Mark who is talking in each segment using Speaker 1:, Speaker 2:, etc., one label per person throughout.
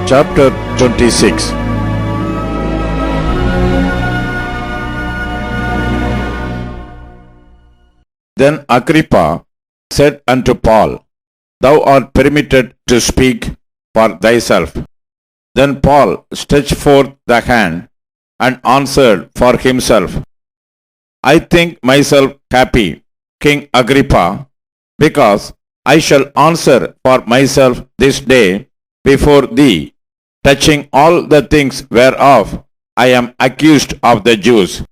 Speaker 1: Chapter 26. Then Agrippa said unto Paul, Thou art permitted to speak for thyself. Then Paul stretched forth the hand and answered for himself, I think myself happy, King Agrippa, because I shall answer for myself this day before thee, touching all the things whereof I am accused of the Jews,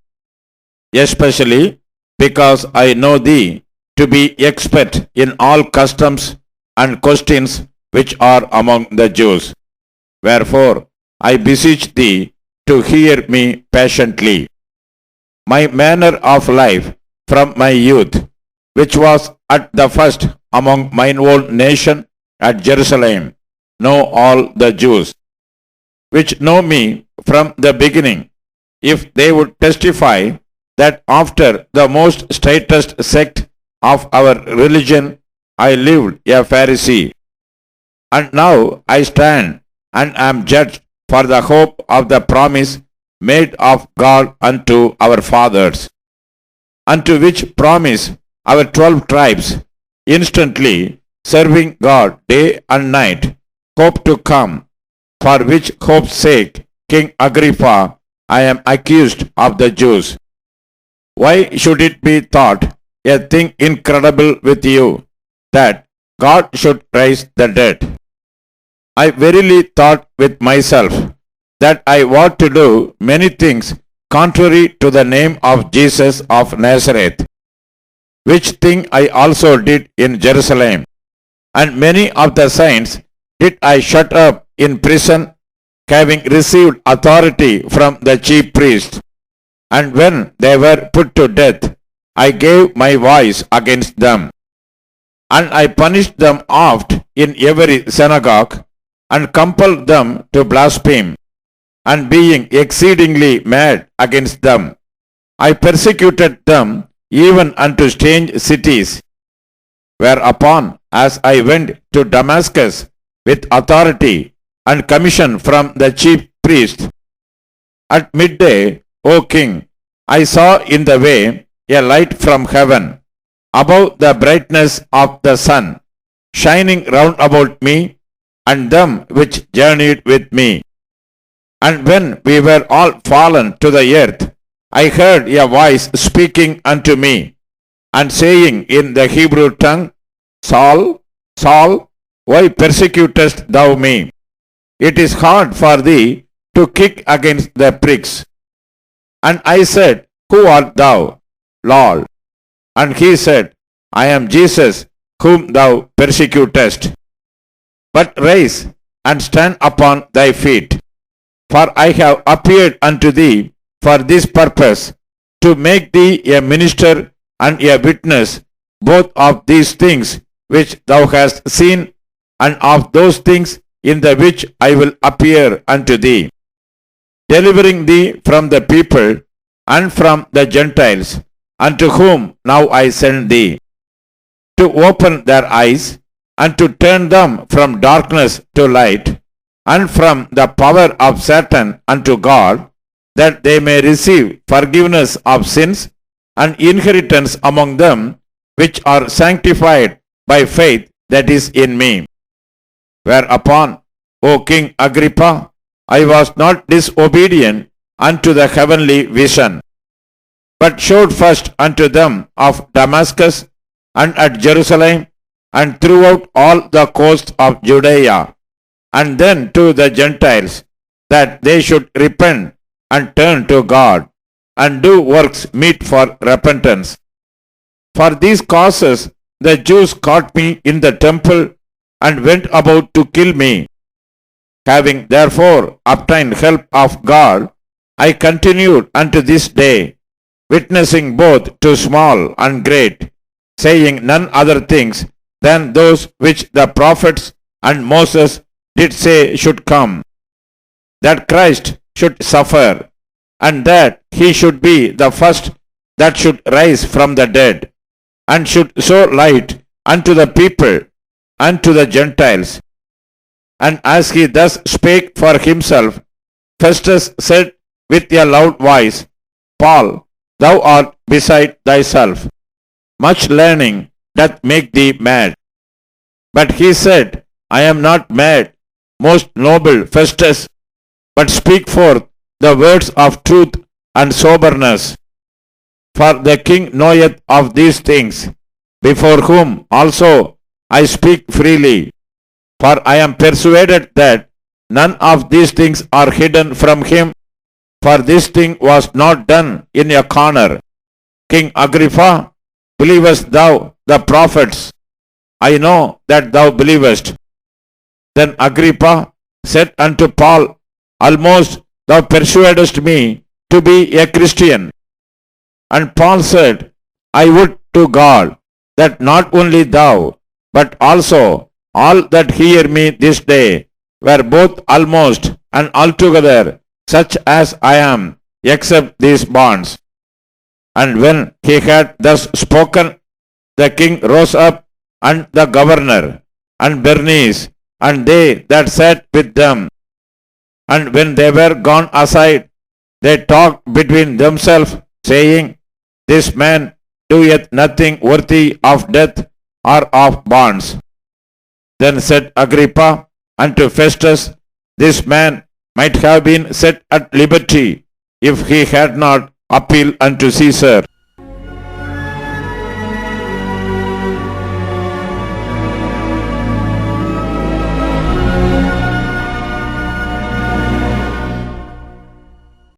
Speaker 1: especially because I know thee to be expert in all customs and questions which are among the Jews. Wherefore I beseech thee to hear me patiently. My manner of life from my youth, which was at the first among mine own nation at Jerusalem, know all the Jews, which know me from the beginning, if they would testify that after the most straightest sect of our religion I lived a Pharisee. And now I stand and am judged for the hope of the promise made of God unto our fathers, unto which promise our 12 tribes, instantly serving God day and night, hope to come, for which hope's sake, King Agrippa, I am accused of the Jews. Why should it be thought a thing incredible with you, that God should raise the dead? I verily thought with myself that I ought to do many things contrary to the name of Jesus of Nazareth, which thing I also did in Jerusalem, and many of the saints did I shut up in prison, having received authority from the chief priests. And when they were put to death, I gave my voice against them. And I punished them oft in every synagogue, and compelled them to blaspheme. And being exceedingly mad against them, I persecuted them even unto strange cities. Whereupon, as I went to Damascus with authority and commission from the chief priest, at midday, O king, I saw in the way a light from heaven, above the brightness of the sun, shining round about me and them which journeyed with me. And when we were all fallen to the earth, I heard a voice speaking unto me, and saying in the Hebrew tongue, Saul, Saul, why persecutest thou me? It is hard for thee to kick against the pricks. And I said, Who art thou, Lord? And he said, I am Jesus, whom thou persecutest. But rise and stand upon thy feet, for I have appeared unto thee for this purpose, to make thee a minister and a witness both of these things which thou hast seen, and of those things in the which I will appear unto thee, delivering thee from the people and from the Gentiles, unto whom now I send thee, to open their eyes, and to turn them from darkness to light, and from the power of Satan unto God, that they may receive forgiveness of sins and inheritance among them which are sanctified by faith that is in me. Whereupon, O King Agrippa, I was not disobedient unto the heavenly vision, but showed first unto them of Damascus and at Jerusalem and throughout all the coasts of Judea, and then to the Gentiles, that they should repent and turn to God, and do works meet for repentance. For these causes the Jews caught me in the temple, and went about to kill me. Having therefore obtained help of God, I continued unto this day, witnessing both to small and great, saying none other things than those which the prophets and Moses did say should come, that Christ should suffer, and that he should be the first that should rise from the dead, and should show light unto the people and to the Gentiles, And as he thus spake for himself, Festus said with a loud voice, Paul, thou art beside thyself. Much learning doth make thee mad. But he said, I am not mad, most noble Festus, but speak forth the words of truth and soberness. For the king knoweth of these things, before whom also I speak freely. For I am persuaded that none of these things are hidden from him, for this thing was not done in a corner. King Agrippa, believest thou the prophets? I know that thou believest. Then Agrippa said unto Paul, Almost thou persuadest me to be a Christian. And Paul said, I would to God that not only thou, but also all that hear me this day were both almost and altogether such as I am, except these bonds. And when he had thus spoken, the king rose up, and the governor, and Bernice, and they that sat with them. And when they were gone aside, they talked between themselves, saying, This man doeth nothing worthy of death or of bonds. Then said Agrippa unto Festus, This man might have been set at liberty if he had not appealed unto Caesar.